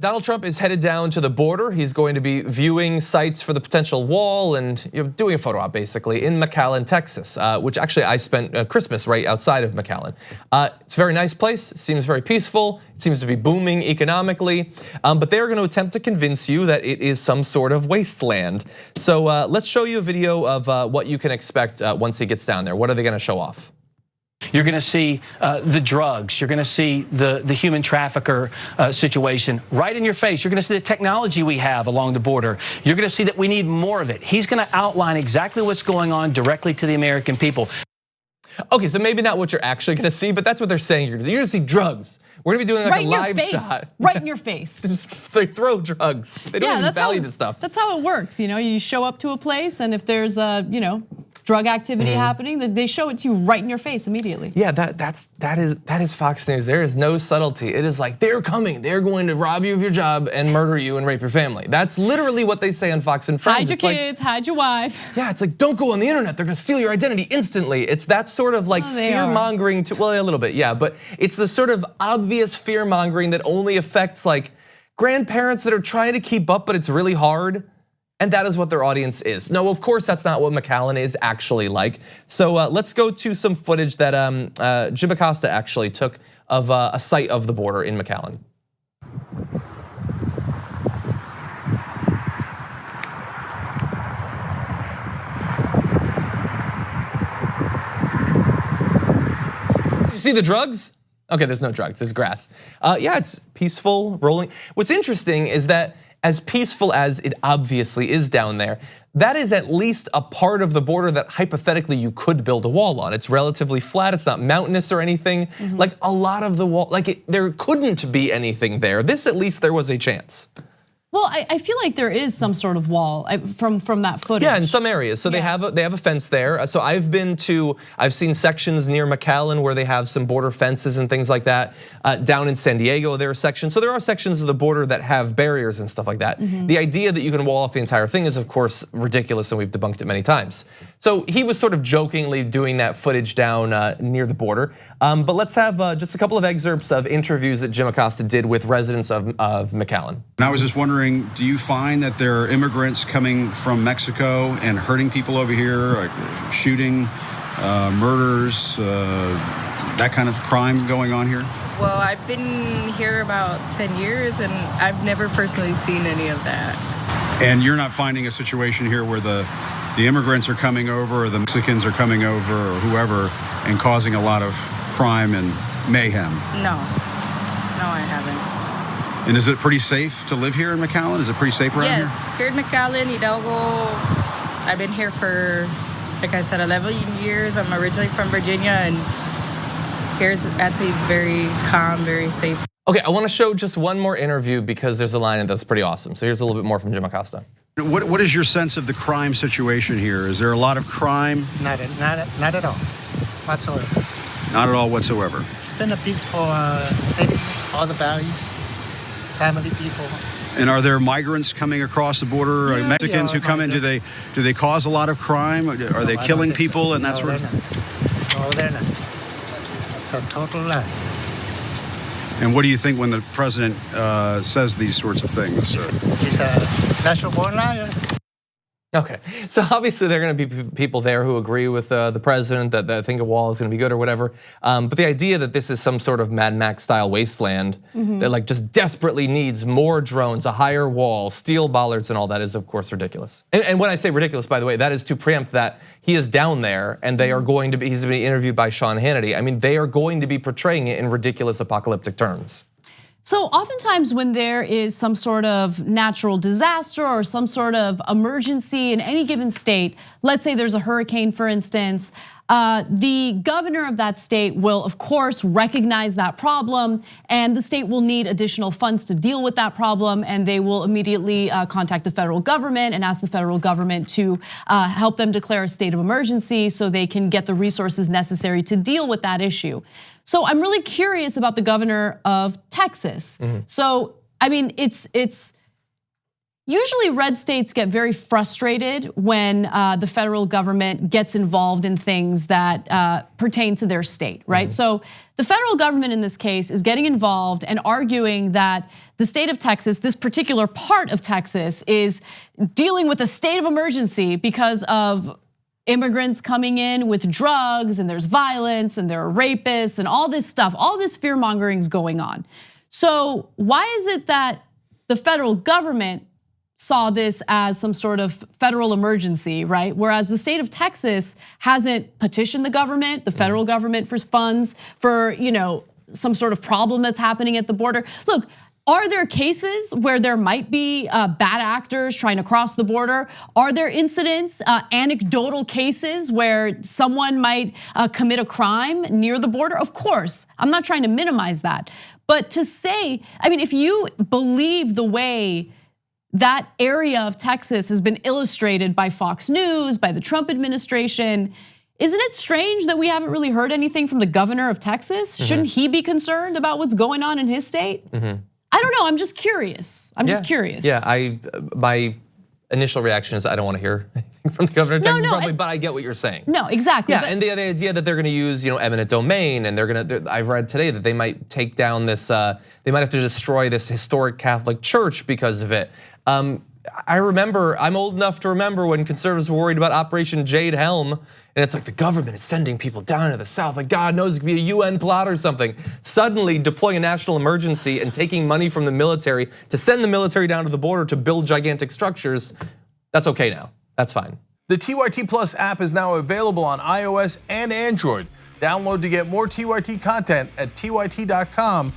Donald Trump is headed down to the border. He's going to be viewing sites for the potential wall and doing a photo op basically in McAllen, Texas, which actually I spent Christmas right outside of McAllen. It's a very nice place, seems very peaceful, it seems to be booming economically, but they're gonna attempt to convince you that it is some sort of wasteland. So let's show you a video of what you can expect once he gets down there. What are they gonna show off? You're going to see the drugs. You're going to see the human trafficker situation right in your face. You're going to see the technology we have along the border. You're going to see that we need more of it. He's going to outline exactly what's going on directly to the American people. Okay, so maybe not what you're actually going to see, but that's what they're saying. You're going to see drugs. We're going to be doing like a live shot. Right in your face. They throw drugs. They don't even value the stuff. That's how it works. You show up to a place, and if there's a drug activity happening, they show it to you right in your face immediately. Yeah, that is Fox News. There is no subtlety. It is like they're coming. They're going to rob you of your job and murder you and rape your family. That's literally what they say on Fox and Friends. Hide your kids, hide your wife. Yeah, it's like don't go on the internet. They're going to steal your identity instantly. It's that sort of like fear mongering. Well, a little bit, yeah, but it's the sort of obvious fear mongering that only affects like grandparents that are trying to keep up, but it's really hard. And that is what their audience is. No, of course, that's not what McAllen is actually like. So let's go to some footage that Jim Acosta actually took of a site of the border in McAllen. You see the drugs? Okay, there's no drugs, there's grass. Yeah, it's peaceful, rolling. What's interesting is that as peaceful as it obviously is down there, that is at least a part of the border that hypothetically you could build a wall on. It's relatively flat, it's not mountainous or anything. Like a lot of the wall, there couldn't be anything there. This, at least there was a chance. Well, I feel like there is some sort of wall from that footage. Yeah, in some areas. So they have a fence there. So I've seen sections near McAllen where they have some border fences and things like that. Down in San Diego, there are sections. So there are sections of the border that have barriers and stuff like that. The idea that you can wall off the entire thing is of course ridiculous, and we've debunked it many times. So he was sort of jokingly doing that footage down near the border. But let's have just a couple of excerpts of interviews that Jim Acosta did with residents of McAllen. And I was just wondering, do you find that there are immigrants coming from Mexico and hurting people over here, like shooting, murders, that kind of crime going on here? Well, I've been here about 10 years and I've never personally seen any of that. And you're not finding a situation here where the immigrants are coming over or the Mexicans are coming over or whoever and causing a lot of crime and mayhem? No, I haven't. And is it pretty safe to live here in McAllen? Is it pretty safe around here? Yes, here in McAllen, Hidalgo, I've been here for, like I said, 11 years. I'm originally from Virginia, and here it's actually very calm, very safe. Okay, I want to show just one more interview because there's a line that's pretty awesome. So here's a little bit more from Jim Acosta. What is your sense of the crime situation here? Is there a lot of crime? Not at all, whatsoever. Not at all whatsoever. It's been a peaceful city, all the value, family, people. And are there migrants coming across the border? Yeah, Mexicans who come in? Do they cause a lot of crime? Are they killing people and that sort of thing? No, they're not. It's a total lie. And what do you think when the president says these sorts of things? He's a natural-born liar. Okay, so obviously there are going to be people there who agree with the president that think a wall is going to be good or whatever. But the idea that this is some sort of Mad Max style wasteland that like just desperately needs more drones, a higher wall, steel bollards, and all that is of course ridiculous. And when I say ridiculous, by the way, that is to preempt that he is down there and they are going to be. He's going to be interviewed by Sean Hannity. I mean, they are going to be portraying it in ridiculous apocalyptic terms. So oftentimes when there is some sort of natural disaster or some sort of emergency in any given state, let's say there's a hurricane, for instance, the governor of that state will of course recognize that problem, and the state will need additional funds to deal with that problem, and they will immediately contact the federal government and ask the federal government to help them declare a state of emergency so they can get the resources necessary to deal with that issue. So I'm really curious about the governor of Texas. So, I mean, it's usually red states get very frustrated when the federal government gets involved in things that pertain to their state, right? So the federal government in this case is getting involved and arguing that the state of Texas, this particular part of Texas, is dealing with a state of emergency because of immigrants coming in with drugs, and there's violence, and there are rapists, and all this stuff, all this fear mongering is going on. So why is it that the federal government saw this as some sort of federal emergency, right? Whereas the state of Texas hasn't petitioned the government, the federal government, for funds for, some sort of problem that's happening at the border. Look, are there cases where there might be bad actors trying to cross the border? Are there incidents, anecdotal cases where someone might commit a crime near the border? Of course, I'm not trying to minimize that. But to say, if you believe the way that area of Texas has been illustrated by Fox News, by the Trump administration, isn't it strange that we haven't really heard anything from the governor of Texas? Shouldn't he be concerned about what's going on in his state? I don't know, I'm just curious. I'm just curious. Yeah, my initial reaction is I don't want to hear anything from the governor of Texas, probably, but I get what you're saying. No, exactly. Yeah, and the idea that they're going to use eminent domain, and I've read today that they might take down this, they might have to destroy this historic Catholic church because of it. I remember, I'm old enough to remember when conservatives were worried about Operation Jade Helm, and it's like the government is sending people down into the south, like God knows it could be a UN plot or something. Suddenly deploying a national emergency and taking money from the military to send the military down to the border to build gigantic structures, that's okay now, that's fine. The TYT Plus app is now available on iOS and Android. Download to get more TYT content at tyt.com/app.